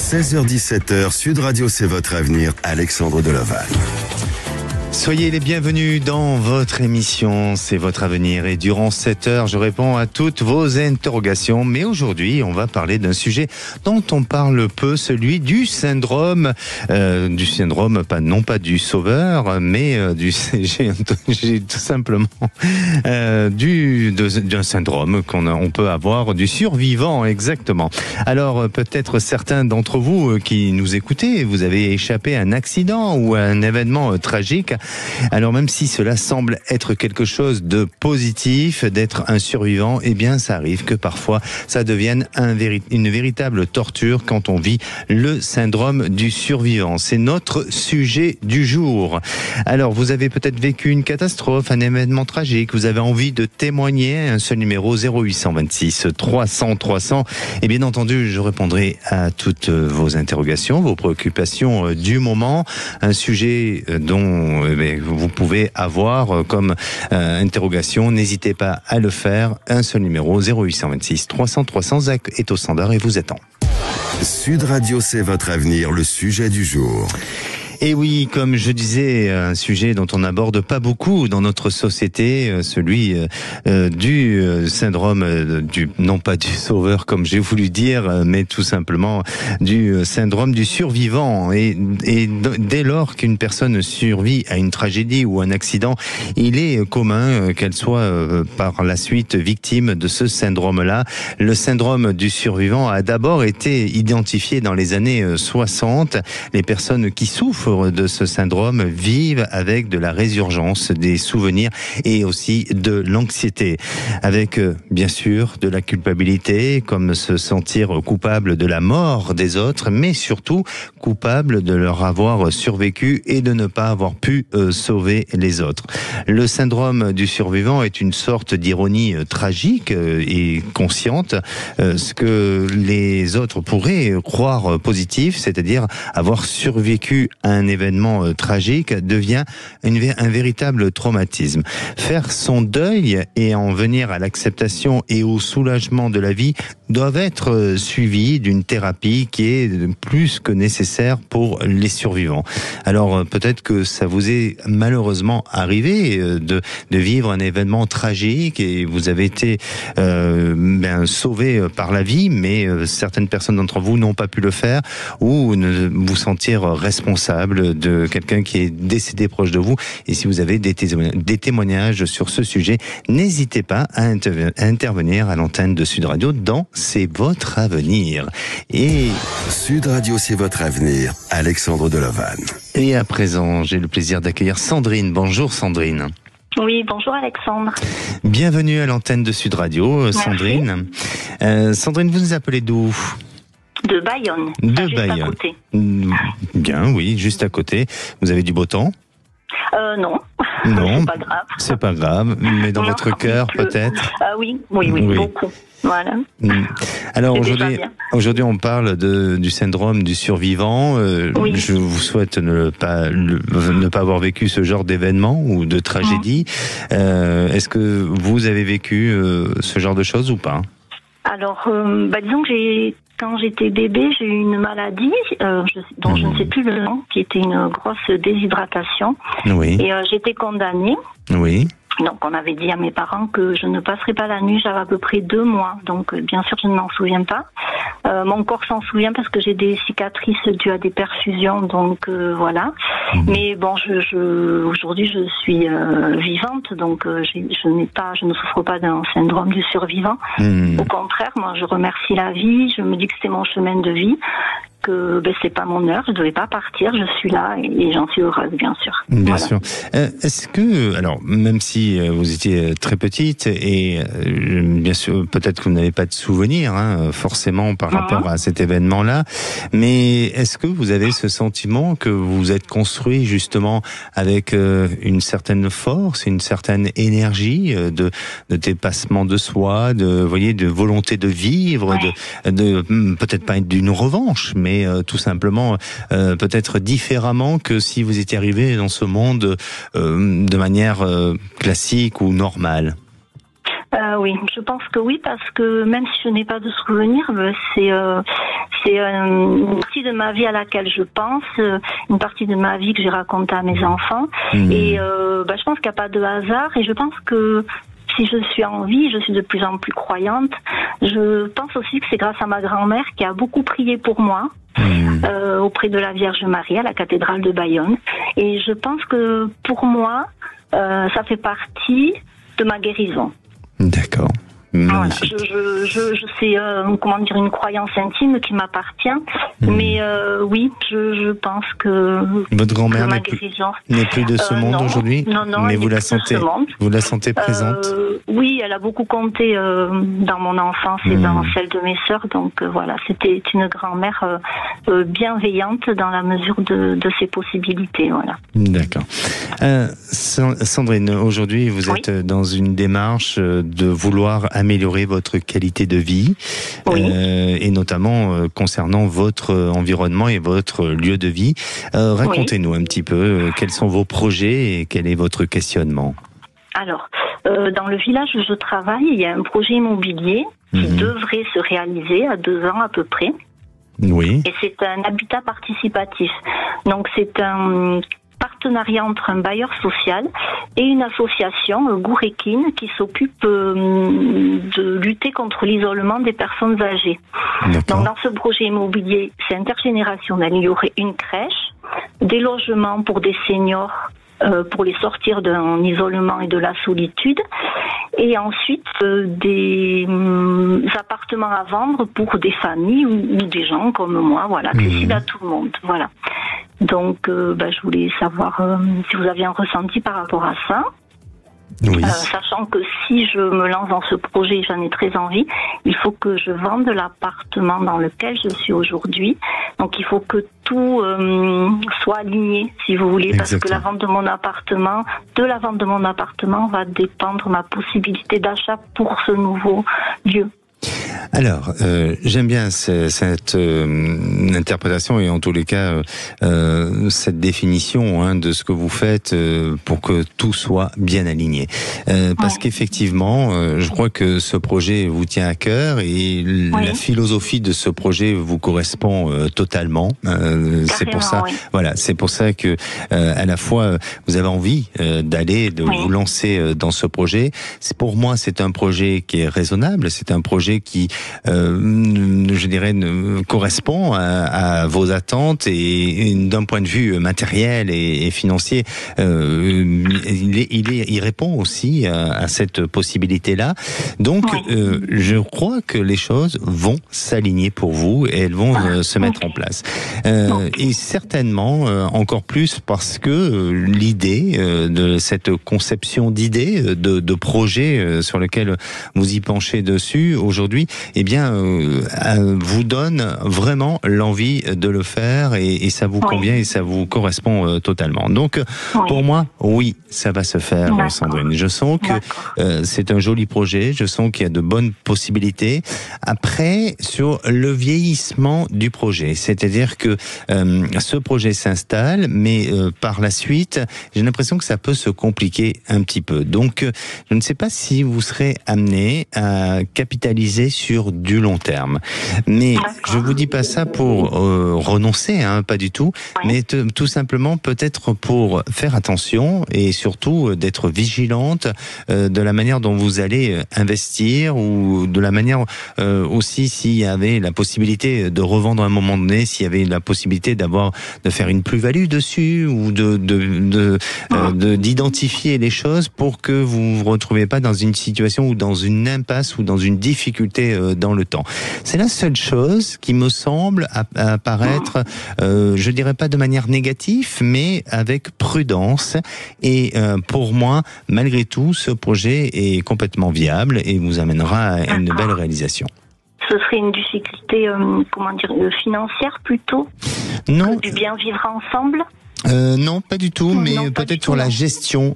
16h-17h, Sud Radio, c'est votre avenir, Alexandre Delaval. Soyez les bienvenus dans votre émission, c'est votre avenir. Et durant 7 heures, je réponds à toutes vos interrogations. Mais aujourd'hui, on va parler d'un sujet dont on parle peu, celui du syndrome, non pas du sauveur, mais j'ai tout simplement d'un syndrome on peut avoir, du survivant, exactement. Alors, peut-être certains d'entre vous qui nous écoutez, vous avez échappé à un accident ou à un événement tragique. Alors même si cela semble être quelque chose de positif, d'être un survivant, eh bien ça arrive que parfois ça devienne une véritable torture quand on vit le syndrome du survivant. C'est notre sujet du jour. Alors vous avez peut-être vécu une catastrophe, un événement tragique, vous avez envie de témoigner, un seul numéro 0826 300 300. Et bien entendu, je répondrai à toutes vos interrogations, vos préoccupations du moment, un sujet dont vous pouvez avoir comme interrogation. N'hésitez pas à le faire. Un seul numéro, 0826 300 300. Zach est au standard et vous attend. Sud Radio, c'est votre avenir, le sujet du jour. Et oui, comme je disais, un sujet dont on n'aborde pas beaucoup dans notre société, celui du syndrome non pas du sauveur comme j'ai voulu dire, mais tout simplement du syndrome du survivant. Et dès lors qu'une personne survit à une tragédie ou un accident, il est commun qu'elle soit par la suite victime de ce syndrome-là. Le syndrome du survivant a d'abord été identifié dans les années 60. Les personnes qui souffrent de ce syndrome vivent avec de la résurgence des souvenirs et aussi de l'anxiété, avec bien sûr de la culpabilité, comme se sentir coupable de la mort des autres, mais surtout coupable de leur avoir survécu et de ne pas avoir pu sauver les autres. Le syndrome du survivant est une sorte d'ironie tragique et consciente, ce que les autres pourraient croire positif, c'est-à-dire avoir survécu à un événement tragique, devient un véritable traumatisme. Faire son deuil et en venir à l'acceptation et au soulagement de la vie doivent être suivis d'une thérapie qui est plus que nécessaire pour les survivants. Alors peut-être que ça vous est malheureusement arrivé de vivre un événement tragique et vous avez été sauvé par la vie, mais certaines personnes d'entre vous n'ont pas pu le faire ou ne vous sentir responsable de quelqu'un qui est décédé proche de vous. Et si vous avez des témoignages sur ce sujet, n'hésitez pas à intervenir à l'antenne de Sud Radio dans C'est votre avenir. Et Sud Radio, c'est votre avenir, Alexandre Delaval. Et à présent, j'ai le plaisir d'accueillir Sandrine. Bonjour Sandrine. Oui, bonjour Alexandre. Bienvenue à l'antenne de Sud Radio, Sandrine. Sandrine, vous nous appelez d'où ? De Bayonne. De Bayonne. Juste à côté. Bien, oui, juste à côté. Vous avez du beau temps ? Non. Non, c'est pas grave. C'est pas grave, mais dans votre cœur peut-être. Oui, beaucoup. Voilà. Alors aujourd'hui, on parle du syndrome du survivant. Oui. Je vous souhaite ne pas avoir vécu ce genre d'événement ou de tragédie. Est-ce que vous avez vécu ce genre de choses ou pas ? Alors, disons que quand j'étais bébé, j'ai eu une maladie dont je ne sais plus le nom, qui était une grosse déshydratation. Oui. Et j'étais condamnée. Oui. Donc on avait dit à mes parents que je ne passerais pas la nuit, j'avais à peu près 2 mois. Donc bien sûr je ne m'en souviens pas. Mon corps s'en souvient parce que j'ai des cicatrices dues à des perfusions, donc voilà. Mais bon, aujourd'hui je suis vivante, donc je ne souffre pas d'un syndrome du survivant. Au contraire, moi je remercie la vie, je me dis que c'est mon chemin de vie, que c'est pas mon heure, je devais pas partir, je suis là et j'en suis heureuse, bien sûr. Bien sûr. Est-ce que, alors, même si vous étiez très petite et bien sûr, peut-être que vous n'avez pas de souvenirs, forcément par rapport à cet événement-là, mais est-ce que vous avez ce sentiment que vous êtes construit justement avec une certaine force, une certaine énergie de dépassement de soi, de volonté de vivre, de peut-être pas d'une revanche, mais tout simplement peut-être différemment que si vous étiez arrivé dans ce monde de manière classique ou normale? Oui, je pense que oui, parce que même si je n'ai pas de souvenirs, c'est une partie de ma vie à laquelle je pense, une partie de ma vie que j'ai racontée à mes enfants. Et je pense qu'il n'y a pas de hasard. Et je pense que si je suis en vie, je suis de plus en plus croyante. Je pense aussi que c'est grâce à ma grand-mère qui a beaucoup prié pour moi. Auprès de la Vierge Marie à la cathédrale de Bayonne. Et je pense que pour moi, ça fait partie de ma guérison. D'accord. Voilà. C'est comment dire, une croyance intime qui m'appartient, mais oui, je pense que votre grand-mère ma guérison n'est plus de ce monde aujourd'hui. Non, mais vous la sentez présente. Oui, elle a beaucoup compté dans mon enfance et dans celle de mes sœurs, donc voilà, c'était une grand-mère bienveillante dans la mesure de ses possibilités, voilà. D'accord. Sandrine, aujourd'hui vous êtes dans une démarche de vouloir améliorer votre qualité de vie, et notamment concernant votre environnement et votre lieu de vie. Racontez-nous un petit peu quels sont vos projets et quel est votre questionnement. Alors, dans le village où je travaille, il y a un projet immobilier qui devrait se réaliser à 2 ans à peu près. Oui. Et c'est un habitat participatif. Donc c'est un partenariat entre un bailleur social et une association, Gourekine, qui s'occupe de lutter contre l'isolement des personnes âgées. Donc dans ce projet immobilier, c'est intergénérationnel. Il y aurait une crèche, des logements pour des seniors pour les sortir d'un isolement et de la solitude, et ensuite des appartements à vendre pour des familles ou des gens comme moi, voilà, accessible à tout le monde, voilà. Donc, je voulais savoir si vous aviez un ressenti par rapport à ça. Oui. Sachant que si je me lance dans ce projet, j'en ai très envie, il faut que je vende l'appartement dans lequel je suis aujourd'hui. Donc il faut que tout soit aligné, si vous voulez, parce que la vente de mon appartement, va dépendre ma possibilité d'achat pour ce nouveau lieu. Alors, j'aime bien cette interprétation et en tous les cas cette définition de ce que vous faites pour que tout soit bien aligné. Parce qu'effectivement, je crois que ce projet vous tient à cœur et la philosophie de ce projet vous correspond totalement. C'est pour ça, voilà, c'est pour ça que à la fois vous avez envie de vous lancer dans ce projet. Pour moi, c'est un projet qui est raisonnable, c'est un projet qui je dirais correspond à vos attentes et d'un point de vue matériel et financier, il répond aussi à cette possibilité-là. Donc, je crois que les choses vont s'aligner pour vous et elles vont se mettre en place. Et certainement encore plus parce que l'idée de cette conception d'idée, de projet sur lequel vous y penchez dessus aujourd'hui, eh bien, vous donne vraiment l'envie de le faire et ça vous convient et ça vous correspond totalement. Donc, pour moi, oui, ça va se faire, Sandrine. Je sens que c'est un joli projet, je sens qu'il y a de bonnes possibilités. Après, sur le vieillissement du projet, c'est-à-dire que ce projet s'installe, mais par la suite, j'ai l'impression que ça peut se compliquer un petit peu. Donc, je ne sais pas si vous serez amené à capitaliser sur du long terme. Mais je vous dis pas ça pour renoncer, pas du tout, mais tout simplement peut-être pour faire attention et surtout d'être vigilante de la manière dont vous allez investir ou de la manière aussi s'il y avait la possibilité de revendre à un moment donné, s'il y avait la possibilité de faire une plus-value dessus ou d'identifier les choses pour que vous vous retrouviez pas dans une situation ou dans une impasse ou dans une difficulté dans le temps. C'est la seule chose qui me semble apparaître, je dirais pas de manière négative, mais avec prudence. Et pour moi, malgré tout, ce projet est complètement viable et vous amènera à une belle réalisation. Ce serait une difficulté, financière plutôt, non, du bien vivre ensemble. Non, pas du tout, mais peut-être sur la gestion,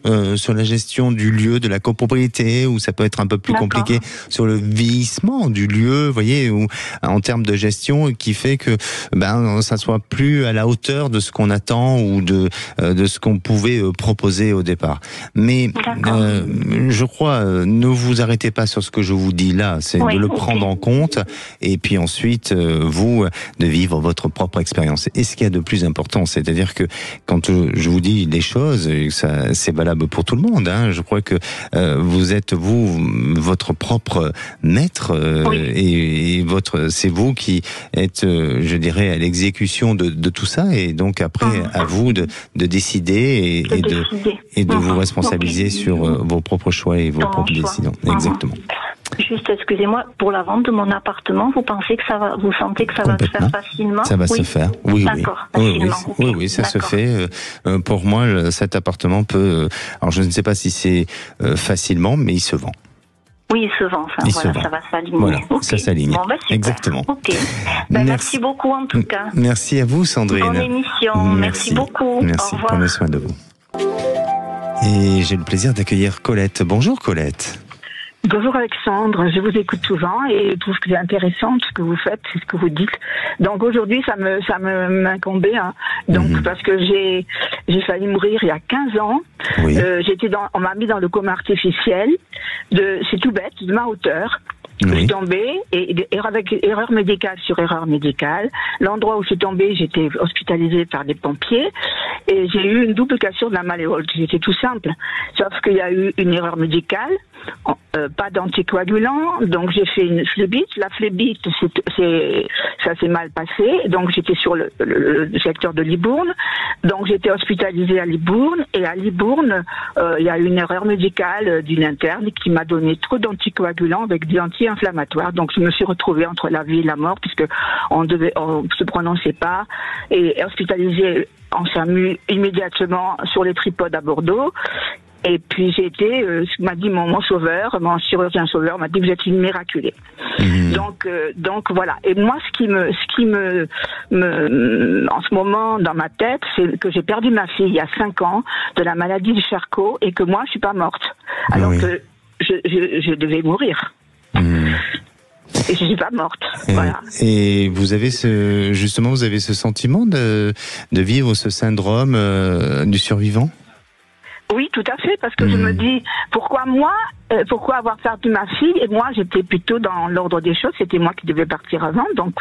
du lieu, de la copropriété, où ça peut être un peu plus compliqué sur le vieillissement du lieu, vous voyez, ou en termes de gestion, qui fait que ça soit plus à la hauteur de ce qu'on attend ou de ce qu'on pouvait proposer au départ. Mais je crois, ne vous arrêtez pas sur ce que je vous dis là, c'est de le prendre en compte, et puis ensuite vous de vivre votre propre expérience. Et ce qu'il y a de plus important, c'est-à-dire que quand je vous dis les choses, ça c'est valable pour tout le monde. Hein. Je crois que vous êtes votre propre maître et c'est vous qui êtes, je dirais, à l'exécution de tout ça. Et donc après, à vous de décider et de vous responsabiliser sur vos propres choix et vos propres décisions. Exactement. Juste, excusez-moi, pour la vente de mon appartement, vous sentez que ça va se faire facilement? Ça va se faire, oui. D'accord, oui, ça se fait. Pour moi, cet appartement peut, alors je ne sais pas si c'est facilement, mais il se vend. Oui, il se vend, ça va s'aligner. Voilà, ça s'aligne. Bon, exactement. Ok. Merci beaucoup en tout cas. Merci à vous, Sandrine. Bonne émission. Merci beaucoup. Merci, au revoir. Prenez soin de vous. Et j'ai le plaisir d'accueillir Colette. Bonjour Colette. Bonjour Alexandre, je vous écoute souvent et je trouve que c'est intéressant ce que vous faites, ce que vous dites. Donc aujourd'hui, ça m'incombait, hein. Donc parce que j'ai failli mourir il y a 15 ans. Oui. On m'a mis dans le coma artificiel. C'est tout bête, de ma hauteur. Oui. Je suis tombée et avec erreur médicale sur erreur médicale. L'endroit où je suis tombée, j'étais hospitalisée par des pompiers et j'ai eu une double cassure de la malléole. C'était tout simple, sauf qu'il y a eu une erreur médicale, pas d'anticoagulant, donc j'ai fait une phlébite. La phlébite, ça s'est mal passé, donc j'étais sur le secteur de Libourne, donc j'étais hospitalisée à Libourne et à Libourne, il y a eu une erreur médicale d'une interne qui m'a donné trop d'anticoagulants avec des anti-inflammatoires. Donc je me suis retrouvée entre la vie et la mort puisque on se prononçait pas et hospitalisée en SAMU immédiatement sur les tripodes à Bordeaux. Et puis j'ai été, m'a dit mon sauveur, mon chirurgien sauveur m'a dit que vous êtes une miraculée. Donc voilà. Et moi, ce qui me, en ce moment dans ma tête, c'est que j'ai perdu ma fille il y a 5 ans de la maladie de Charcot et que moi je suis pas morte, alors que je devais mourir. Et je suis pas morte. Voilà. Et vous avez ce sentiment de vivre ce syndrome du survivant? Oui, tout à fait, parce que je me dis, pourquoi avoir perdu ma fille et moi j'étais plutôt dans l'ordre des choses, c'était moi qui devais partir avant, donc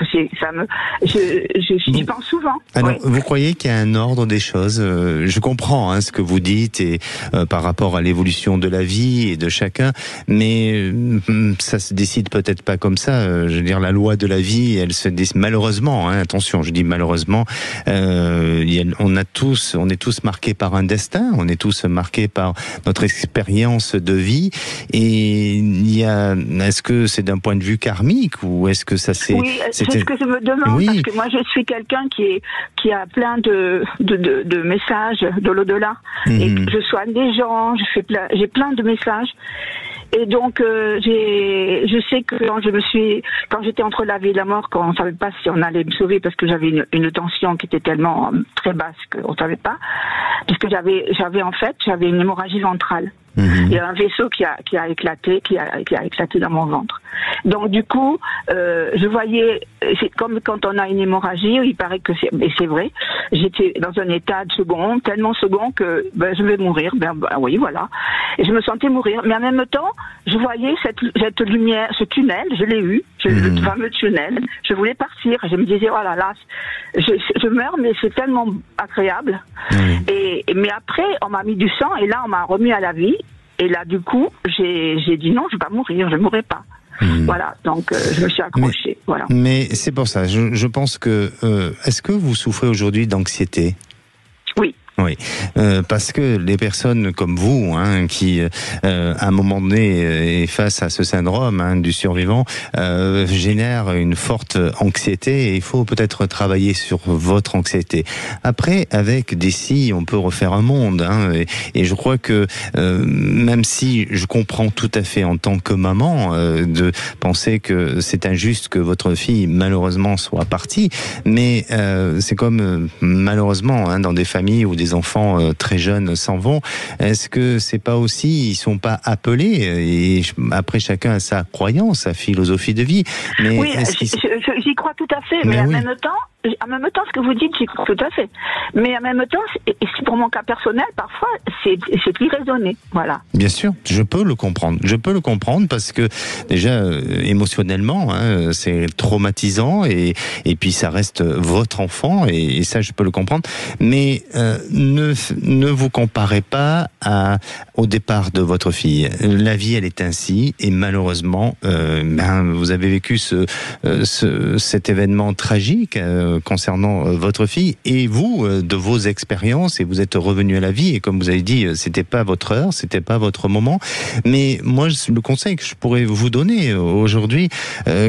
j'y pense souvent. Alors, vous croyez qu'il y a un ordre des choses? Je comprends ce que vous dites et par rapport à l'évolution de la vie et de chacun, mais ça se décide peut-être pas comme ça. Je veux dire, la loi de la vie, elle se décide malheureusement. Attention, je dis malheureusement. On est tous marqués par un destin, on est tous marqués par notre expérience de vie. Et est-ce que c'est d'un point de vue karmique ou est-ce que ça c'est... Oui, c'est ce que je me demande, parce que moi je suis quelqu'un qui a plein de messages de l'au-delà. Et je soigne des gens, j'ai plein de messages. Et donc, je sais que quand j'étais entre la vie et la mort, quand on savait pas si on allait me sauver parce que j'avais une tension qui était tellement très basse qu'on savait pas, puisque j'avais une hémorragie ventrale. Il y a un vaisseau qui a éclaté dans mon ventre. Donc du coup, je voyais, c'est comme quand on a une hémorragie, il paraît que c'est vrai. J'étais dans un état de tellement second que je vais mourir. Oui, voilà. Et je me sentais mourir, mais en même temps, je voyais cette lumière, ce tunnel, je l'ai eu, le fameux tunnel. Je voulais partir. Je me disais, oh là là, je meurs, mais c'est tellement agréable. Mais après, on m'a mis du sang et là, on m'a remis à la vie. Et là, du coup, j'ai dit non, je vais pas mourir, je ne mourrai pas. Voilà, donc je me suis accrochée. Voilà. Mais c'est pour ça, je pense que... est-ce que vous souffrez aujourd'hui d'anxiété ? Oui. Oui, parce que les personnes comme vous, qui à un moment donné est face à ce syndrome du survivant, génèrent une forte anxiété et il faut peut-être travailler sur votre anxiété. Après, avec Dessy, on peut refaire un monde, et je crois que même si je comprends tout à fait en tant que maman de penser que c'est injuste que votre fille malheureusement soit partie, mais c'est comme malheureusement dans des familles où des enfants très jeunes s'en vont. Est-ce que c'est pas aussi, ils sont pas appelés, et après chacun a sa croyance, sa philosophie de vie. Mais oui, j'y crois tout à fait, mais en même temps, ce que vous dites, j'y crois tout à fait. Mais en même temps, c'est pour mon cas personnel, parfois, c'est irraisonné. Voilà. Bien sûr, je peux le comprendre. Je peux le comprendre parce que déjà émotionnellement, c'est traumatisant et puis ça reste votre enfant et ça je peux le comprendre. Mais ne vous comparez pas au départ de votre fille. La vie, elle est ainsi et malheureusement, vous avez vécu cet événement tragique concernant votre fille et vous, de vos expériences, et vous êtes revenu à la vie et comme vous avez dit, c'était pas votre heure, c'était pas votre moment. Mais moi, le conseil que je pourrais vous donner aujourd'hui,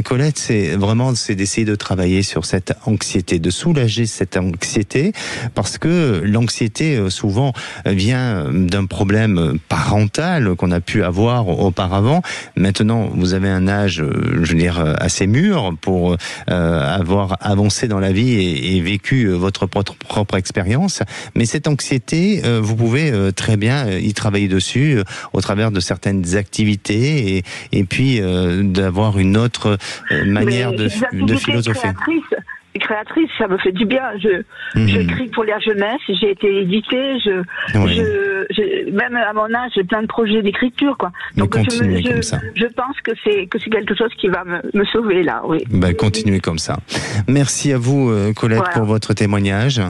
Colette, c'est d'essayer de travailler sur cette anxiété, de soulager cette anxiété, parce que l'anxiété souvent vient d'un problème parental qu'on a pu avoir auparavant. Maintenant, vous avez un âge, je veux dire, assez mûr pour avoir avancé dans la vie et vécu votre propre expérience. Mais cette anxiété, vous pouvez très bien y travailler dessus au travers de certaines activités et puis d'avoir une autre manière de philosopher. Créatrice, ça me fait du bien. J'écris pour la jeunesse, j'ai été éditée, même à mon âge, j'ai plein de projets d'écriture, quoi. Donc je pense que c'est quelque chose qui va me sauver là, oui. Continuez comme ça. Merci à vous, Colette, pour votre témoignage.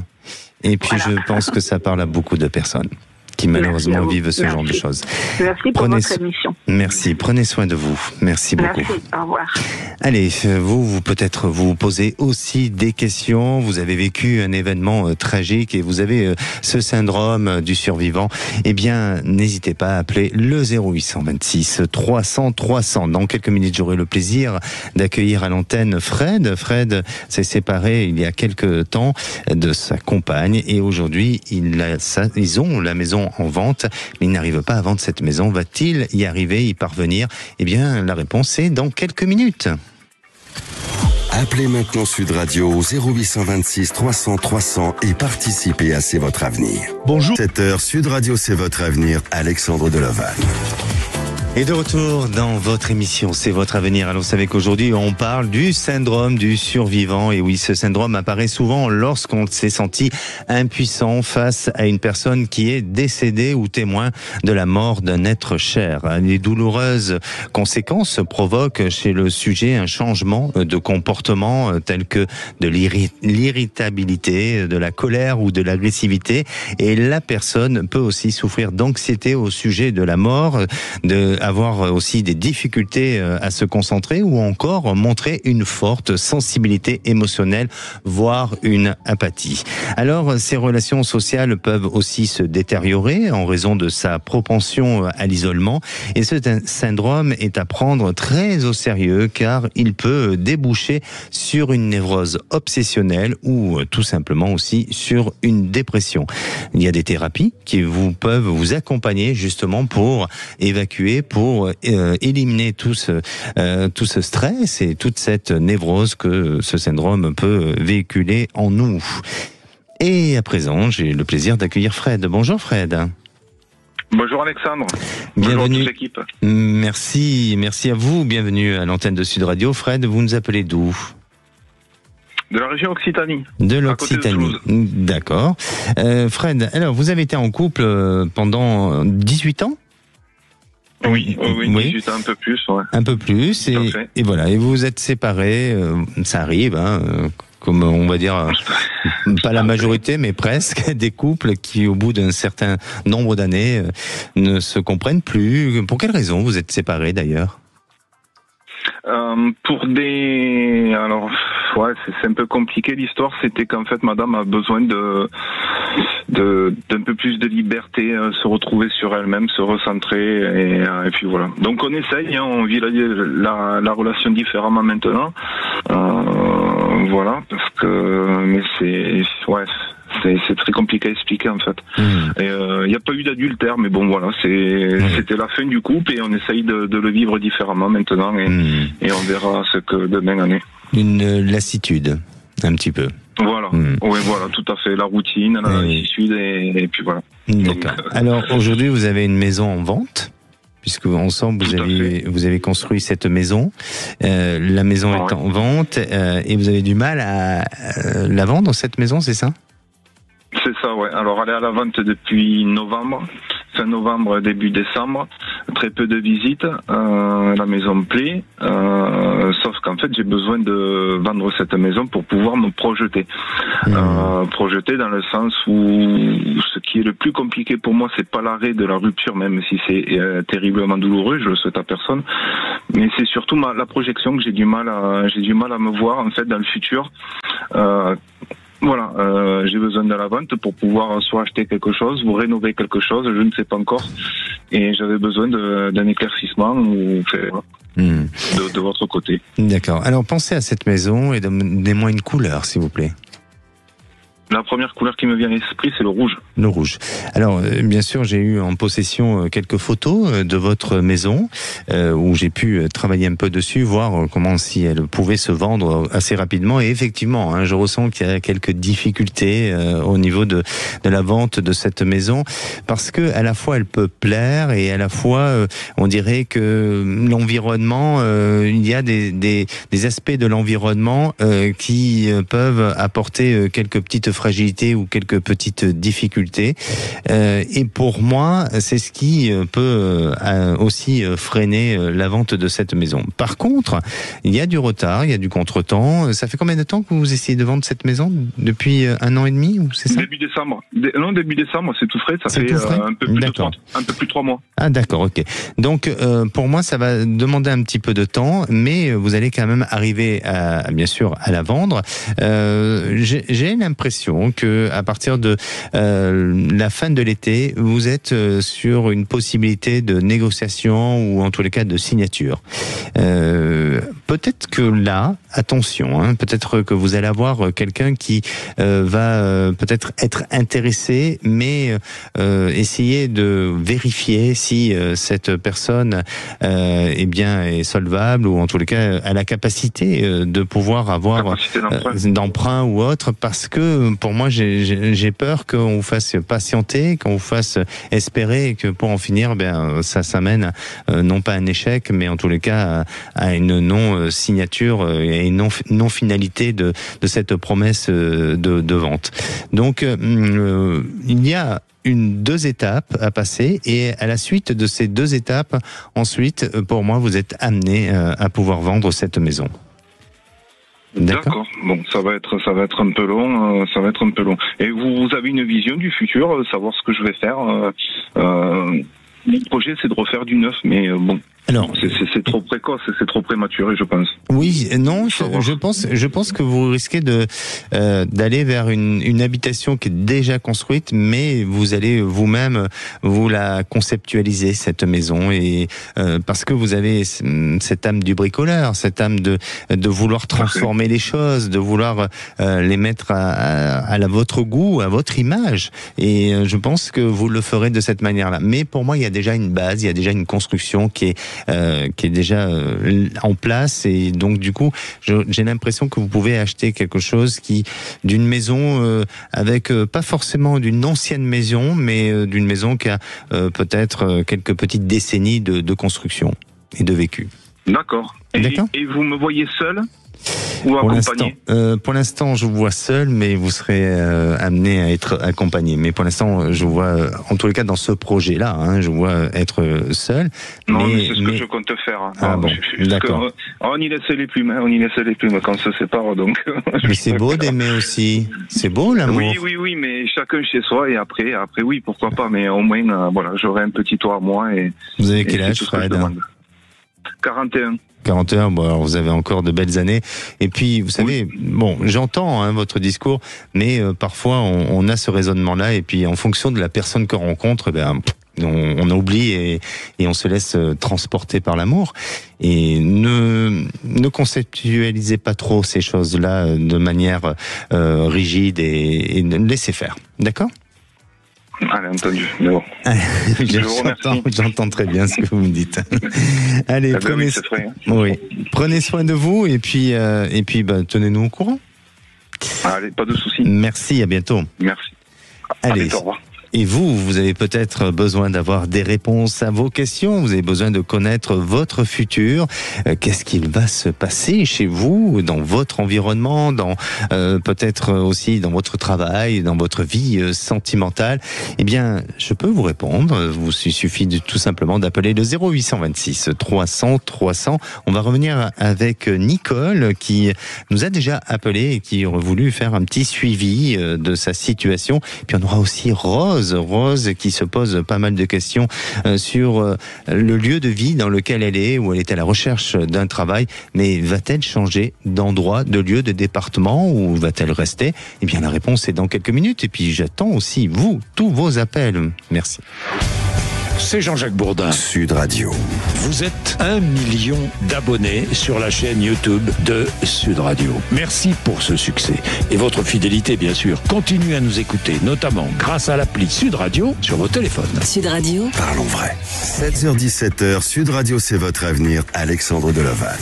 Et puis je pense que ça parle à beaucoup de personnes qui malheureusement vivent ce genre de choses. Merci pour votre émission. Merci, prenez soin de vous. Merci beaucoup. Merci, au revoir. Allez, vous peut-être vous posez aussi des questions. Vous avez vécu un événement tragique et vous avez ce syndrome du survivant. Eh bien, n'hésitez pas à appeler le 0826 300 300. Dans quelques minutes, j'aurai le plaisir d'accueillir à l'antenne Fred. Fred s'est séparé il y a quelques temps de sa compagne et aujourd'hui, ils ont la maison en vente, mais il n'arrive pas à vendre cette maison. Va-t-il y arriver, y parvenir? Eh bien, la réponse est dans quelques minutes. Appelez maintenant Sud Radio au 0826 300 300 et participez à C'est votre avenir. Bonjour. 7h, Sud Radio, C'est votre avenir, Alexandre Deleval. Et de retour dans votre émission, c'est votre avenir. Alors, vous savez qu'aujourd'hui, on parle du syndrome du survivant. Et oui, ce syndrome apparaît souvent lorsqu'on s'est senti impuissant face à une personne qui est décédée ou témoin de la mort d'un être cher. Les douloureuses conséquences provoquent chez le sujet un changement de comportement tel que de l'irritabilité, de la colère ou de l'agressivité. Et la personne peut aussi souffrir d'anxiété au sujet de la mort, avoir aussi des difficultés à se concentrer ou encore montrer une forte sensibilité émotionnelle, voire une apathie. Alors, ces relations sociales peuvent aussi se détériorer en raison de sa propension à l'isolement et ce syndrome est à prendre très au sérieux car il peut déboucher sur une névrose obsessionnelle ou tout simplement aussi sur une dépression. Il y a des thérapies qui peuvent vous accompagner justement pour évacuer, pour éliminer tout ce stress et toute cette névrose que ce syndrome peut véhiculer en nous. Et à présent, j'ai le plaisir d'accueillir Fred. Bonjour Fred. Bonjour Alexandre. Bienvenue. Bonjour à toute l'équipe. Merci à vous. Bienvenue à l'antenne de Sud Radio. Fred, vous nous appelez d'où ? De la région Occitanie. De l'Occitanie. D'accord. Fred, alors vous avez été en couple pendant 18 ans ? Oui, 18 ans, un peu plus. Ouais. Un peu plus, et voilà. Et vous vous êtes séparés, ça arrive, comme on va dire, pas la majorité, mais presque, des couples qui, au bout d'un certain nombre d'années, ne se comprennent plus. Pour quelles raisons vous êtes séparés d'ailleurs ? Pour des... Alors, ouais, c'est un peu compliqué. L'histoire, c'était qu'en fait, madame a besoin d'un peu plus de liberté, se retrouver sur elle-même, se recentrer, et puis voilà. Donc on essaye, hein, on vit la relation différemment maintenant. Voilà, parce que, mais c'est très compliqué à expliquer en fait. Il n'y a pas eu d'adultère, mais bon voilà, c'était la fin du couple et on essaye de le vivre différemment maintenant et on verra ce que demain en est. Une lassitude, un petit peu. Voilà, oui voilà, tout à fait, la routine, la lassitude et puis voilà. D'accord. Alors aujourd'hui vous avez une maison en vente, puisque ensemble vous avez construit cette maison. La maison est en vente et vous avez du mal à la vendre, cette maison, c'est ça ? C'est ça, ouais. Alors, elle est à la vente depuis novembre, fin novembre, début décembre. Très peu de visites. La maison me plaît. Sauf qu'en fait, j'ai besoin de vendre cette maison pour pouvoir me projeter. Projeter dans le sens où ce qui est le plus compliqué pour moi, c'est pas l'arrêt de la rupture, même si c'est terriblement douloureux, je le souhaite à personne. Mais c'est surtout la projection que j'ai du mal à me voir, en fait, dans le futur. Voilà, j'ai besoin de la vente pour pouvoir soit acheter quelque chose ou rénover quelque chose, je ne sais pas encore. Et j'avais besoin d'un éclaircissement de votre côté. D'accord. Alors pensez à cette maison et donnez-moi une couleur, s'il vous plaît. La première couleur qui me vient à l'esprit, c'est le rouge. Le rouge. Alors, bien sûr, j'ai eu en possession quelques photos de votre maison où j'ai pu travailler un peu dessus, voir comment si elle pouvait se vendre assez rapidement. Et effectivement, hein, je ressens qu'il y a quelques difficultés au niveau de la vente de cette maison, parce que à la fois elle peut plaire et à la fois on dirait que l'environnement, il y a des aspects de l'environnement qui peuvent apporter quelques petites fragilité ou quelques petites difficultés. Et pour moi, c'est ce qui peut aussi freiner la vente de cette maison. Par contre, il y a du retard, il y a du contretemps. Ça fait combien de temps que vous essayez de vendre cette maison? Depuis 1 an et demi, ou c'est ça? Début décembre. Non, début décembre, c'est tout frais. Ça fait un peu plus de 3 mois. Ah d'accord, ok. Donc pour moi, ça va demander un petit peu de temps, mais vous allez quand même arriver bien sûr à la vendre. J'ai l'impression que à partir de la fin de l'été, vous êtes sur une possibilité de négociation ou en tous les cas de signature. Peut-être que là, attention, hein, peut-être que vous allez avoir quelqu'un qui va peut-être être intéressé, mais essayer de vérifier si cette personne est solvable ou en tous les cas a la capacité de pouvoir avoir d'emprunt ou autre, parce que pour moi j'ai peur qu'on vous fasse patienter, qu'on vous fasse espérer, et que pour en finir ça s'amène non pas à un échec, mais en tous les cas à une non-signature et une non-finalité de cette promesse de vente. Donc il y a 2 étapes à passer, et à la suite de ces 2 étapes, ensuite, pour moi, vous êtes amené à pouvoir vendre cette maison. D'accord. Bon, ça va être un peu long, Et vous avez une vision du futur, savoir ce que je vais faire. Mon projet, c'est de refaire du neuf, mais bon. Alors, c'est trop précoce, c'est trop prématuré, je pense. Oui, non, je pense que vous risquez d'aller vers une habitation qui est déjà construite, mais vous allez vous-même vous la conceptualiser, cette maison, et parce que vous avez cette âme du bricoleur, cette âme de vouloir transformer les choses, de vouloir les mettre à votre goût, à votre image, et je pense que vous le ferez de cette manière-là. Mais pour moi, il y a déjà une base, il y a déjà une construction qui est déjà en place, et donc du coup j'ai l'impression que vous pouvez acheter quelque chose d'une maison avec pas forcément d'une ancienne maison, mais d'une maison qui a peut-être quelques petites décennies de construction et de vécu. D'accord. Et vous me voyez seul ou accompagné? Pour l'instant, je vous vois seul, mais vous serez amené à être accompagné. Mais pour l'instant, je vous vois, en tous les cas, dans ce projet-là, hein, je vous vois être seul. Non, mais c'est ce que je compte faire. Hein. Ah bon, d'accord. On y laisse les plumes, quand on se sépare, donc. Mais c'est beau d'aimer aussi. C'est beau, l'amour. Oui, mais chacun chez soi, et après, oui, pourquoi pas, mais au moins, voilà, j'aurai un petit toit à moi, et. Vous avez quel âge, Fred? 41. 40 heures, bon, alors vous avez encore de belles années. Et puis, vous savez, bon, j'entends votre discours, mais parfois on a ce raisonnement-là, et puis en fonction de la personne qu'on rencontre, on oublie et on se laisse transporter par l'amour. Et ne conceptualisez pas trop ces choses-là de manière rigide et laissez faire. D'accord ? Allez, entendu. Mais bon. J'entends très bien ce que vous me dites. Allez, prenez soin de vous et puis tenez-nous au courant. Allez, pas de soucis. Merci, à bientôt. Merci. Allez, bientôt, au revoir. Et vous avez peut-être besoin d'avoir des réponses à vos questions, vous avez besoin de connaître votre futur, qu'est-ce qu'il va se passer chez vous, dans votre environnement, dans peut-être aussi dans votre travail, dans votre vie sentimentale. Eh bien, je peux vous répondre, il suffit tout simplement d'appeler le 0826 300 300. On va revenir avec Nicole qui nous a déjà appelé et qui aurait voulu faire un petit suivi de sa situation. Puis on aura aussi Rose qui se pose pas mal de questions sur le lieu de vie dans lequel elle est, où elle est à la recherche d'un travail, mais va-t-elle changer d'endroit, de lieu, de département, ou va-t-elle rester ? Eh bien la réponse est dans quelques minutes, et puis j'attends aussi tous vos appels. Merci. C'est Jean-Jacques Bourdin. Sud Radio. Vous êtes 1 million d'abonnés sur la chaîne YouTube de Sud Radio. Merci pour ce succès. Et votre fidélité, bien sûr. Continuez à nous écouter, notamment grâce à l'appli Sud Radio sur vos téléphones. Sud Radio. Parlons vrai. 7h-17h, Sud Radio, c'est votre avenir. Alexandre Delaval.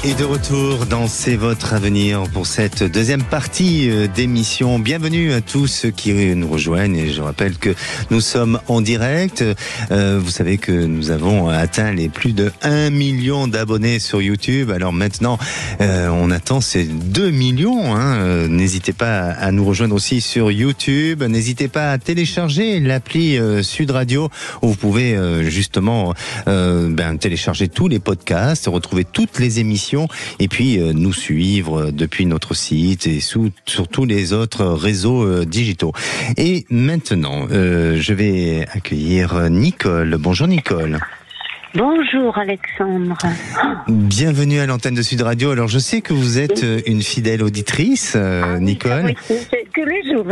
Et de retour dans C'est votre avenir pour cette deuxième partie d'émission. Bienvenue à tous ceux qui nous rejoignent, et je rappelle que nous sommes en direct. Vous savez que nous avons atteint les plus de 1 million d'abonnés sur YouTube. Alors maintenant, on attend ces 2 millions. N'hésitez pas à nous rejoindre aussi sur YouTube. N'hésitez pas à télécharger l'appli Sud Radio, où vous pouvez justement télécharger tous les podcasts, retrouver toutes les émissions, et puis nous suivre depuis notre site et sur tous les autres réseaux digitaux. Et maintenant, je vais accueillir Nicole. Bonjour Nicole. Bonjour Alexandre. Bienvenue à l'antenne de Sud Radio. Alors je sais que vous êtes une fidèle auditrice, Nicole. Oui, c'est tous les jours.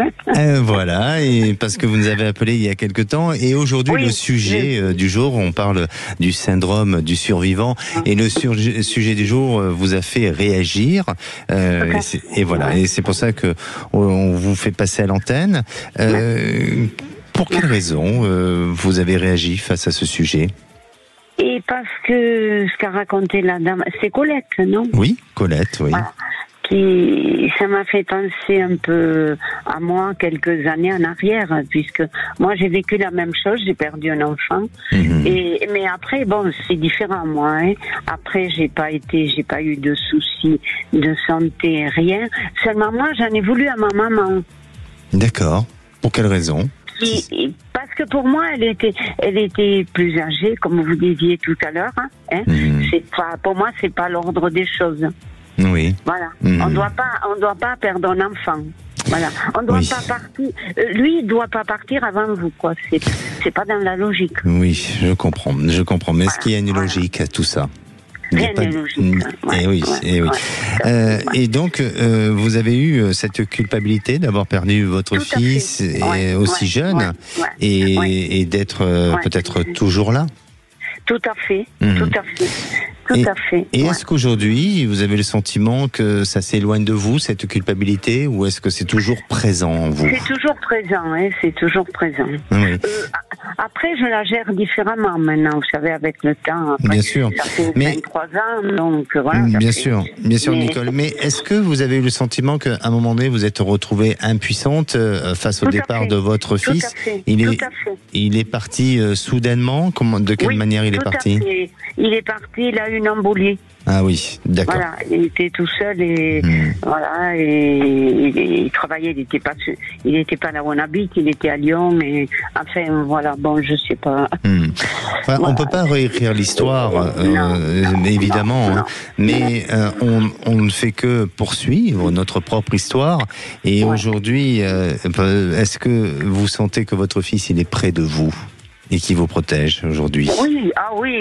Voilà, et parce que vous nous avez appelé il y a quelque temps, et aujourd'hui le sujet du jour, on parle du syndrome du survivant, et le sujet du jour vous a fait réagir, et voilà, et c'est pour ça que on vous fait passer à l'antenne. Pour quelle raison vous avez réagi face à ce sujet ? Et parce que ce qu'a raconté la dame, c'est Colette, non ? Oui, Colette, oui. Voilà. Ça m'a fait penser un peu à moi quelques années en arrière, puisque moi j'ai vécu la même chose, j'ai perdu un enfant. Mais après, bon, c'est différent moi. Après, j'ai pas eu de soucis de santé, rien. Seulement moi, j'en ai voulu à ma maman. D'accord. Pour quelle raison ? Parce que pour moi, elle était plus âgée, comme vous disiez tout à l'heure. Pour moi, c'est pas l'ordre des choses. Oui. Voilà. On doit pas perdre un enfant. Voilà. On doit pas partir. Lui, il doit pas partir avant vous, quoi. C'est pas dans la logique. Oui, je comprends. Mais est-ce qu'il y a une logique à tout ça ? Rien n'est logique. Et donc, vous avez eu cette culpabilité d'avoir perdu votre fils aussi jeune, et d'être peut-être toujours là. Tout à fait, tout à fait. Tout à fait. Et est-ce qu'aujourd'hui, vous avez le sentiment que ça s'éloigne de vous, cette culpabilité, ou est-ce que c'est toujours présent en vous ? C'est toujours présent, c'est toujours présent. Oui. Après, je la gère différemment maintenant, vous savez, avec le temps. Après, bien sûr. Ça fait 23 ans, donc voilà. Bien sûr, Nicole. Mais est-ce que vous avez eu le sentiment qu'à un moment donné, vous êtes retrouvée impuissante face au départ de votre fils ? Tout à fait. Il est parti soudainement ? De quelle manière il est parti ? Il est parti, il a eu une embolie. Ah oui, d'accord. Voilà, il était tout seul et voilà, et il travaillait, il était pas là où on habite, il était à Lyon, et enfin voilà, bon, je sais pas. Enfin, on peut pas réécrire l'histoire, évidemment, mais on ne fait que poursuivre notre propre histoire. Et aujourd'hui, est-ce que vous sentez que votre fils il est près de vous et qui vous protège aujourd'hui ? Oui,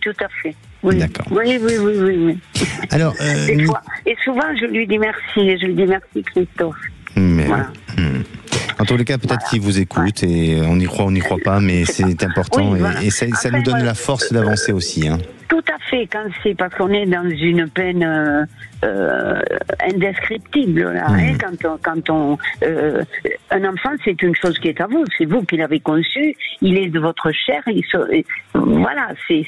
tout à fait. oui. D'accord. Oui. Alors, et souvent, je lui dis merci. Je lui dis merci, Christophe. Mais, Voilà. En tous les cas, peut-être qu'il vous écoute et on y croit pas, mais c'est important et ça nous donne la force d'avancer aussi. Hein. Tout à fait, quand c'est parce qu'on est dans une peine indescriptible là. Quand on un enfant, c'est une chose qui est à vous, c'est vous qui l'avez conçu, il est de votre chair, voilà, c'est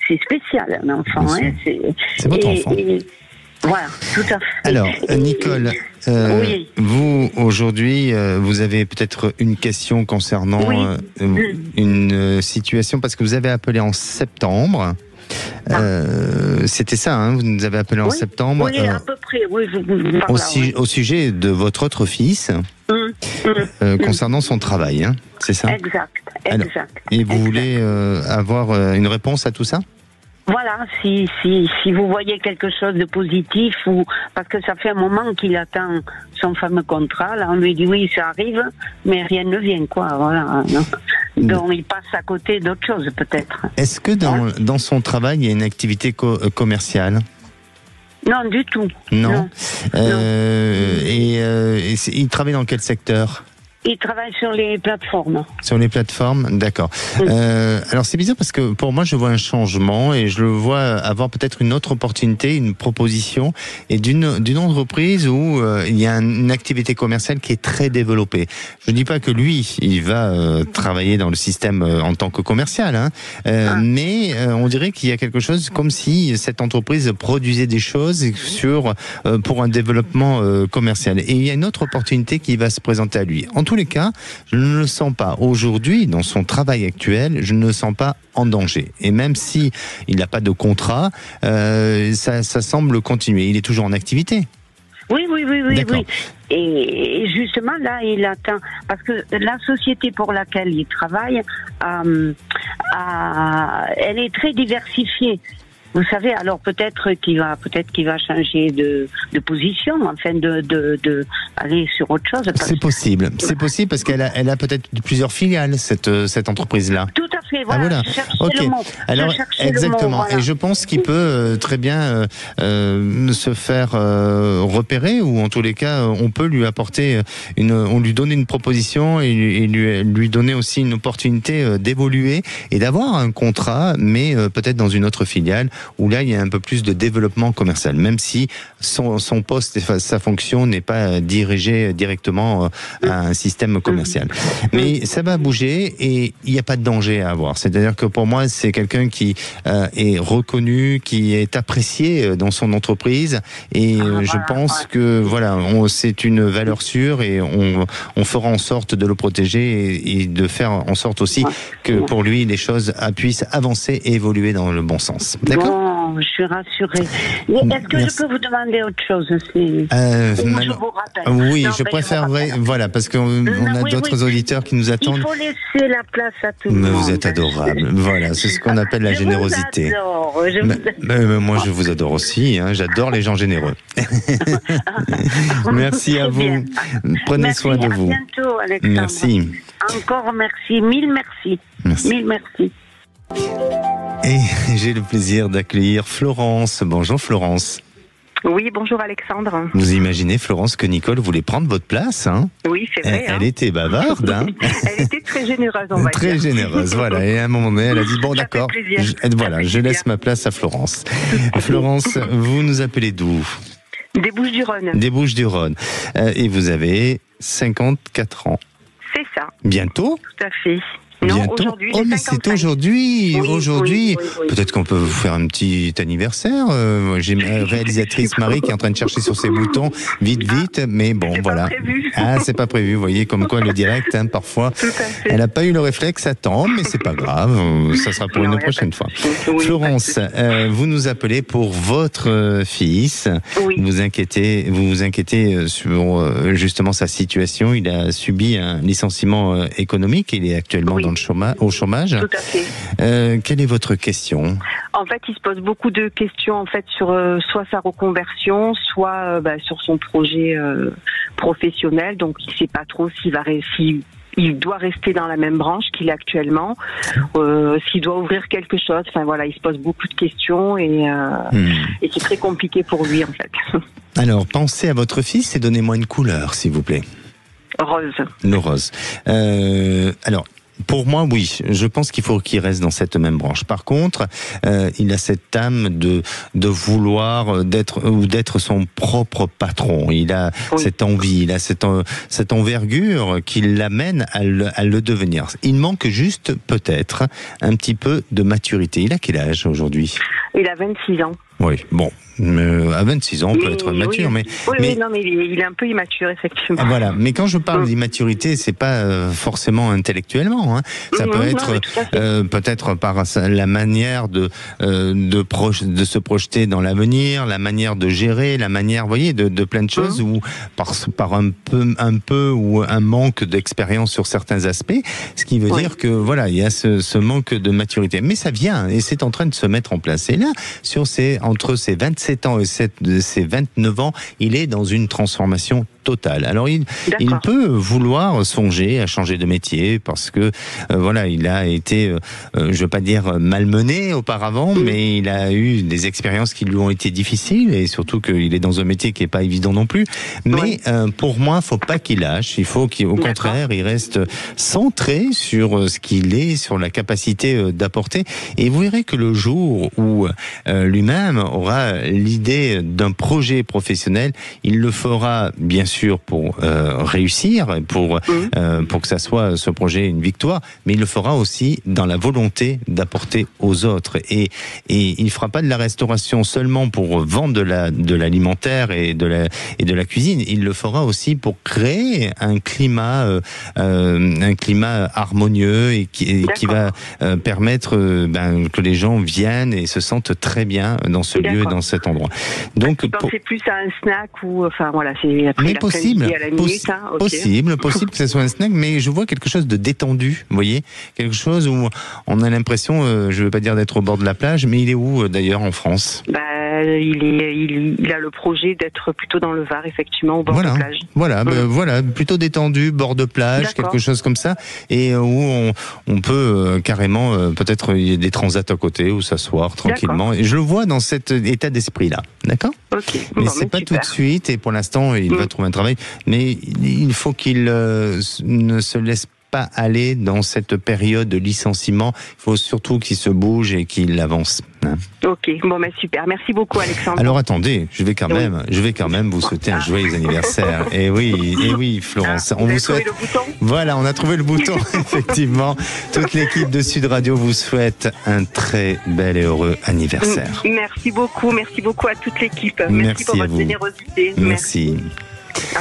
spécial un enfant. C'est votre enfant. Voilà, tout à fait. Alors, Nicole, oui. vous, aujourd'hui, vous avez peut-être une question concernant une situation, parce que vous avez appelé en septembre. C'était ça, hein, vous nous avez appelé en septembre. Oui, à peu près, oui. Au sujet de votre autre fils, concernant son travail, hein, c'est ça ? Exact. Et vous voulez avoir une réponse à tout ça ? Voilà, si vous voyez quelque chose de positif, ou parce que ça fait un moment qu'il attend son fameux contrat, là on lui dit oui, ça arrive, mais rien ne vient, quoi, voilà. Donc il passe à côté d'autre chose, peut-être. Est-ce que dans son travail, il y a une activité commerciale ? Non, du tout. Non. Et il travaille dans quel secteur ? Il travaille sur les plateformes. Sur les plateformes, d'accord. Alors c'est bizarre parce que pour moi je vois un changement et je le vois avoir peut-être une autre opportunité, une proposition et d'une entreprise où il y a une activité commerciale qui est très développée. Je ne dis pas que lui il va travailler dans le système en tant que commercial, hein, mais on dirait qu'il y a quelque chose comme si cette entreprise produisait des choses pour un développement commercial. Et il y a une autre opportunité qui va se présenter à lui. En tous les cas, je ne le sens pas aujourd'hui, dans son travail actuel, je ne le sens pas en danger. Et même si il n'a pas de contrat, ça semble continuer. Il est toujours en activité. Oui. Et justement, là, il attend, parce que la société pour laquelle il travaille, elle est très diversifiée. Vous savez, alors peut-être qu'il va changer de position, enfin de aller sur autre chose. C'est possible parce qu'elle a peut-être plusieurs filiales cette entreprise-là. Tout à fait, voilà. Ok. Le mot. Alors exactement. Le mot, voilà. Et je pense qu'il peut très bien se faire repérer, ou en tous les cas, on peut lui apporter on lui donner une proposition et lui donner aussi une opportunité d'évoluer et d'avoir un contrat, mais peut-être dans une autre filiale, où là il y a un peu plus de développement commercial, même si son poste et sa fonction n'est pas dirigée directement à un système commercial. Mais ça va bouger et il n'y a pas de danger à avoir. C'est-à-dire que pour moi, c'est quelqu'un qui est reconnu, qui est apprécié dans son entreprise, et je pense que voilà, c'est une valeur sûre et on fera en sorte de le protéger et de faire en sorte aussi que pour lui les choses puissent avancer et évoluer dans le bon sens. D'accord ? Bon, je suis rassurée. Est-ce que je peux vous demander autre chose aussi je vous rappelle. Oui, je préfère, voilà, parce qu'on a d'autres auditeurs qui nous attendent. Il faut laisser la place à tout le monde. Mais vous êtes adorable. Voilà, c'est ce qu'on appelle la générosité. Moi, je vous adore aussi. Hein. J'adore les gens généreux. Merci à vous. Prenez soin de vous. À bientôt, Alexandre. Merci. Encore merci. Mille merci. Mille merci. Et j'ai le plaisir d'accueillir Florence. Bonjour Florence. Oui, bonjour Alexandre. Vous imaginez, Florence, que Nicole voulait prendre votre place, hein ? Oui, c'est vrai. Elle était bavarde, hein ? Elle était très généreuse, on va dire. Très généreuse, voilà. Et à un moment donné, elle a dit, bon d'accord, je laisse ma place à Florence. Florence, vous nous appelez d'où ? Des Bouches-du-Rhône. Des Bouches-du-Rhône. Et vous avez 54 ans. C'est ça. Bientôt ? Tout à fait. Non, bientôt. Aujourd'hui, mais c'est aujourd'hui. Oui, aujourd'hui. oui. Peut-être qu'on peut vous faire un petit anniversaire. J'ai ma réalisatrice Marie qui est en train de chercher sur ses boutons. Vite. Mais bon, voilà. Pas prévu. C'est pas prévu. Vous voyez, comme quoi le direct, parfois, elle n'a pas eu le réflexe à temps, mais c'est pas grave. Ça sera pour une prochaine fois. Oui, Florence, vous nous appelez pour votre fils. Oui. Vous vous inquiétez sur justement sa situation. Il a subi un licenciement économique. Il est actuellement au chômage. Tout à fait. Quelle est votre question ? En fait, il se pose beaucoup de questions en fait sur soit sa reconversion, soit sur son projet professionnel. Donc, il ne sait pas trop s'il il doit rester dans la même branche qu'il est actuellement, s'il doit ouvrir quelque chose. Enfin voilà, il se pose beaucoup de questions et c'est très compliqué pour lui en fait. Alors, pensez à votre fils et donnez-moi une couleur, s'il vous plaît. Rose. Le rose. Alors, pour moi, oui, je pense qu'il faut qu'il reste dans cette même branche. Par contre, il a cette âme de vouloir d'être son propre patron. Il a cette envie, il a cette envergure qui l'amène à le devenir. Il manque juste peut-être un petit peu de maturité. Il a quel âge aujourd'hui ? Il a 26 ans. Oui, bon. À 26 ans, on peut être mature, mais il est un peu immature, effectivement. Voilà, mais quand je parle d'immaturité, c'est pas forcément intellectuellement. Hein. Ça peut être peut-être par la manière de se projeter dans l'avenir, la manière de gérer, la manière, vous voyez, de plein de choses, ou par un peu ou un manque d'expérience sur certains aspects, ce qui veut dire que voilà, il y a ce manque de maturité. Mais ça vient et c'est en train de se mettre en place. Et là, entre ses 27 ans et ses 29 ans, il est dans une transformation totale. Alors il peut vouloir songer à changer de métier parce que voilà, il a été, je veux pas dire malmené auparavant, mais il a eu des expériences qui lui ont été difficiles et surtout qu'il est dans un métier qui est pas évident non plus. Mais pour moi, faut pas qu'il lâche. Il faut qu'au contraire, il reste centré sur ce qu'il est, sur la capacité d'apporter. Et vous verrez que le jour où lui-même aura l'idée d'un projet professionnel, il le fera bien sûr pour réussir, pour que ça soit ce projet une victoire, mais il le fera aussi dans la volonté d'apporter aux autres. Et il ne fera pas de la restauration seulement pour vendre de l'alimentaire et de la cuisine. Il le fera aussi pour créer un climat harmonieux et qui va permettre que les gens viennent et se sentent très bien dans ce lieu, dans cet endroit. Donc, pensez plus à un snack ou enfin voilà, c'est après possible que ce soit un snack, mais je vois quelque chose de détendu, vous voyez, quelque chose où on a l'impression, je veux pas dire d'être au bord de la plage, mais il est où d'ailleurs en France ? Il a le projet d'être plutôt dans le Var, effectivement, au bord de plage. Voilà, plutôt détendu, bord de plage, quelque chose comme ça, et où on peut carrément, peut-être il y a des transats à côté, où s'asseoir tranquillement. Et je le vois dans cet état d'esprit-là, d'accord ? Mais c'est pas tout de suite, et pour l'instant, il va trouver un travail, mais il faut qu'il ne se laisse pas aller dans cette période de licenciement. Il faut surtout qu'il se bouge et qu'il avance. Ok, super. Merci beaucoup, Alexandre. Alors attendez, je vais quand même vous souhaiter un joyeux anniversaire. Et oui, Florence, on vous souhaite. Trouvé le bouton ? Voilà, on a trouvé le bouton. Effectivement, toute l'équipe de Sud Radio vous souhaite un très bel et heureux anniversaire. Merci beaucoup à toute l'équipe. Merci pour votre générosité. Merci.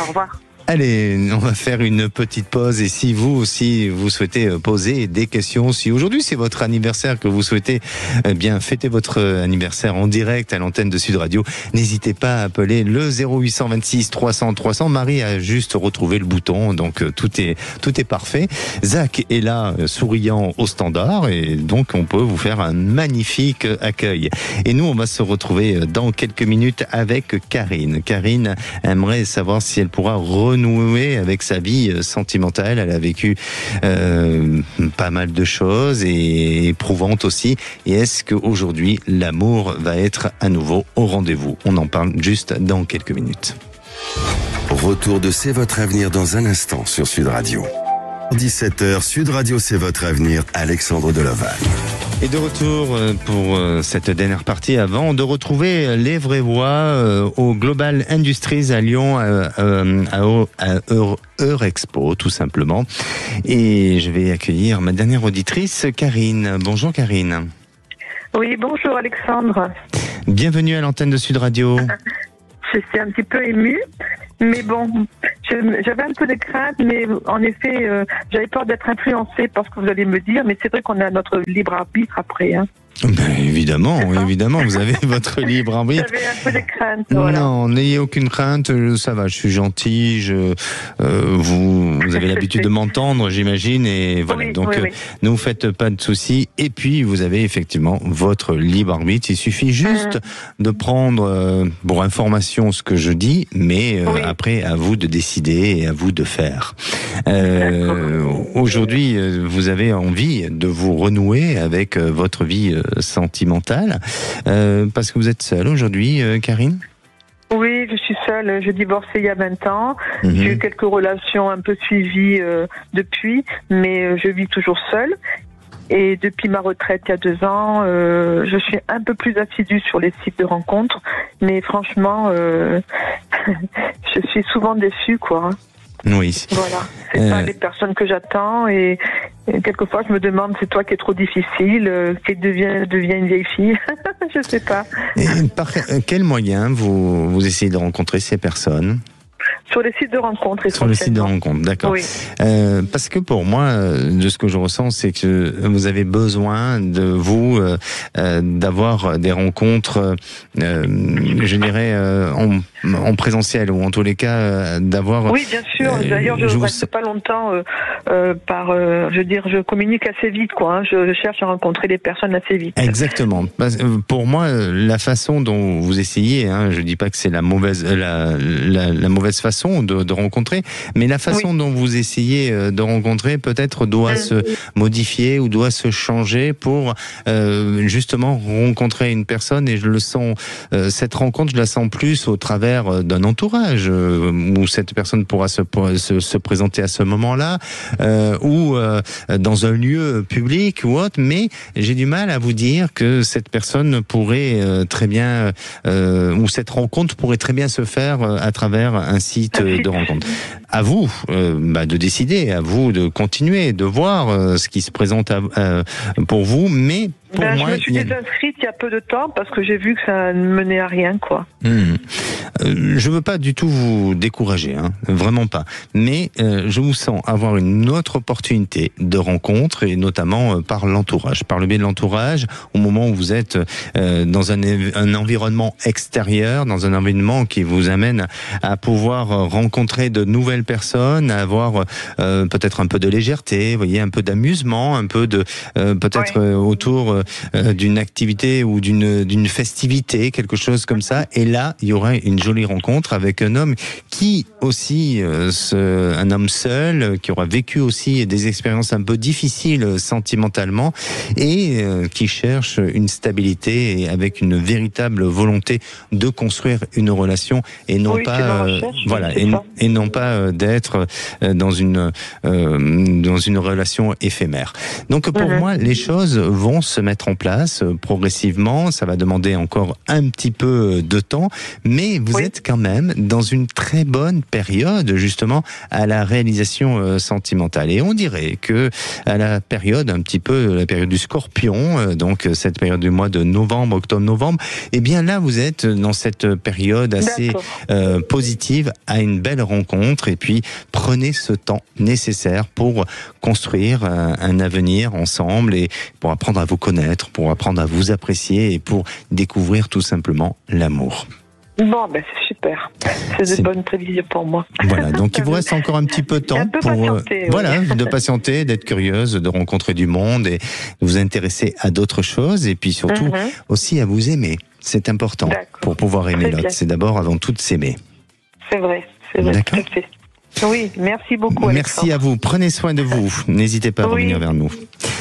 Au revoir. Allez, on va faire une petite pause et si vous aussi vous souhaitez poser des questions, si aujourd'hui c'est votre anniversaire que vous souhaitez bien fêter votre anniversaire en direct à l'antenne de Sud Radio, n'hésitez pas à appeler le 0826 300 300. Marie a juste retrouvé le bouton, donc tout est parfait. Zach est là souriant au standard et donc on peut vous faire un magnifique accueil. Et nous on va se retrouver dans quelques minutes avec Karine. Karine aimerait savoir si elle pourra renouer avec sa vie sentimentale. Elle a vécu pas mal de choses et éprouvantes aussi. Et est-ce qu'aujourd'hui, l'amour va être à nouveau au rendez-vous ? On en parle juste dans quelques minutes. Retour de C'est votre avenir dans un instant sur Sud Radio. 17h, Sud Radio, c'est votre avenir, Alexandre Delaval. Et de retour pour cette dernière partie avant de retrouver les vraies voix au Global Industries à Lyon, à Eurexpo tout simplement. Et je vais accueillir ma dernière auditrice, Karine. Bonjour Karine. Oui, bonjour Alexandre. Bienvenue à l'antenne de Sud Radio. Je suis un petit peu émue, mais bon, j'avais un peu de crainte, mais en effet, j'avais peur d'être influencée par ce que vous allez me dire, mais c'est vrai qu'on a notre libre arbitre après. Hein. Ben, évidemment, vous avez votre libre arbitre. J'avais un peu de crainte. Voilà. Non, n'ayez aucune crainte, ça va, je suis gentil, vous avez l'habitude de m'entendre, j'imagine, et voilà. Oui, donc, oui. ne vous faites pas de soucis. Et puis, vous avez effectivement votre libre arbitre. Il suffit juste de prendre pour information ce que je dis, mais après, à vous de décider et à vous de faire. Aujourd'hui, vous avez envie de vous renouer avec votre vie sentimentale, parce que vous êtes seule aujourd'hui, Karine ? Oui, je suis seule. J'ai divorcé il y a 20 ans. J'ai eu quelques relations un peu suivies depuis, mais je vis toujours seule. Et depuis ma retraite il y a 2 ans, je suis un peu plus assidue sur les sites de rencontres. Mais franchement, je suis souvent déçue, quoi. Oui. Voilà, c'est pas les personnes que j'attends et quelquefois je me demande c'est toi qui es trop difficile, qui devient une vieille fille, je sais pas. Et par quel moyen vous essayez de rencontrer ces personnes ? Sur les sites de rencontres, essentiellement. Sur les sites de rencontres, d'accord. Oui. Parce que pour moi, de ce que je ressens, c'est que vous avez besoin de vous d'avoir des rencontres, je dirais, en présentiel, ou en tous les cas, d'avoir... Oui, bien sûr. D'ailleurs, je ne reste pas longtemps je communique assez vite, quoi. Hein. Je cherche à rencontrer les personnes assez vite. Exactement. Pour moi, la façon dont vous essayez, hein, je dis pas que c'est la mauvaise façon de rencontrer, mais la façon dont vous essayez de rencontrer peut-être doit se modifier ou doit se changer pour justement rencontrer une personne. Et je le sens, cette rencontre, je la sens plus au travers d'un entourage où cette personne pourra se présenter à ce moment-là, ou dans un lieu public ou autre. Mais j'ai du mal à vous dire que cette personne pourrait très bien, ou cette rencontre pourrait très bien se faire à travers un site de rencontre. À vous de décider, à vous de continuer, de voir ce qui se présente pour vous, mais pour moi... Je me suis désinscrite il y a peu de temps parce que j'ai vu que ça ne menait à rien, quoi. Je veux pas du tout vous décourager, hein, vraiment pas. Mais je vous sens avoir une autre opportunité de rencontre, et notamment par l'entourage, par le biais de l'entourage, au moment où vous êtes dans un environnement extérieur, dans un environnement qui vous amène à pouvoir rencontrer de nouvelles personnes, à avoir peut-être un peu de légèreté, vous voyez, un peu d'amusement, un peu de peut-être autour d'une activité ou d'une festivité, quelque chose comme ça. Et là, il y aurait une jolie rencontre avec un homme qui aussi, un homme seul, qui aura vécu aussi des expériences un peu difficiles sentimentalement, et qui cherche une stabilité et avec une véritable volonté de construire une relation, et non pas et non pas d'être dans une relation éphémère. Donc pour moi, les choses vont se mettre en place progressivement. Ça va demander encore un petit peu de temps, mais vous êtes quand même dans une très bonne période justement à la réalisation sentimentale. Et on dirait que à la période la période du Scorpion, donc cette période du mois de novembre, octobre-novembre, eh bien là vous êtes dans cette période assez positive à une belle rencontre. Et puis prenez ce temps nécessaire pour construire un avenir ensemble, et pour apprendre à vous connaître, pour apprendre à vous apprécier, et pour découvrir tout simplement l'amour. Bon, c'est super. C'est de bonnes prévisions pour moi. Voilà, donc il vous reste encore un petit peu de temps pour de patienter, d'être curieuse, de rencontrer du monde et de vous intéresser à d'autres choses, et puis surtout aussi à vous aimer. C'est important pour pouvoir aimer l'autre. C'est d'abord avant tout de s'aimer. C'est vrai, tout à fait. Oui, merci beaucoup, Alexandre. Merci à vous. Prenez soin de vous. N'hésitez pas à revenir vers nous.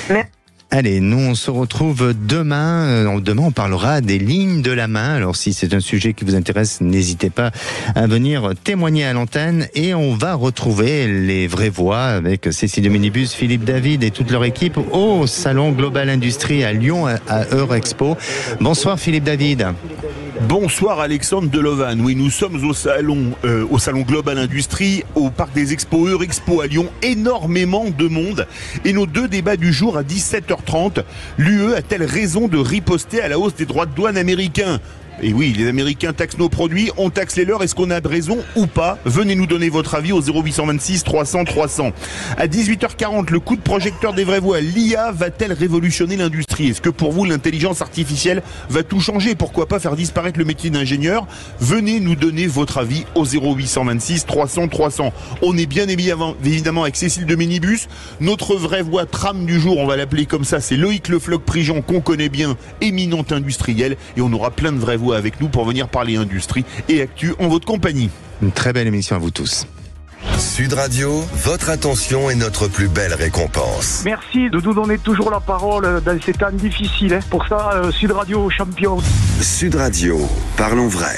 Merci. Allez, nous on se retrouve demain. Demain on parlera des lignes de la main. Alors si c'est un sujet qui vous intéresse, n'hésitez pas à venir témoigner à l'antenne, et on va retrouver les vraies voix avec Cécile de Minibus, Philippe David et toute leur équipe au Salon Global Industrie à Lyon, à Eurexpo. Bonsoir Philippe David. Bonsoir Alexandre Delovan. Oui, nous sommes au salon Global Industrie, au parc des expos Eurexpo à Lyon. Énormément de monde. Et nos deux débats du jour à 17h30. L'UE a-t-elle raison de riposter à la hausse des droits de douane américains ? Et oui, les Américains taxent nos produits, on taxe les leurs. Est-ce qu'on a raison ou pas? Venez nous donner votre avis au 0826 300 300. À 18h40, le coup de projecteur des vraies voix. L'IA va-t-elle révolutionner l'industrie? Est-ce que pour vous, l'intelligence artificielle va tout changer? Pourquoi pas faire disparaître le métier d'ingénieur? Venez nous donner votre avis au 0826 300 300. On est bien évidemment avec Cécile de Minibus. Notre vraie voix trame du jour, on va l'appeler comme ça, c'est Loïc Le Floch-Prigent, qu'on connaît bien, éminent industriel. Et on aura plein de vraies voix avec nous pour venir parler industrie et actu en votre compagnie. Une très belle émission à vous tous. Sud Radio, votre attention est notre plus belle récompense. Merci de nous donner toujours la parole dans ces temps difficiles. Pour ça, Sud Radio champion. Sud Radio, parlons vrai.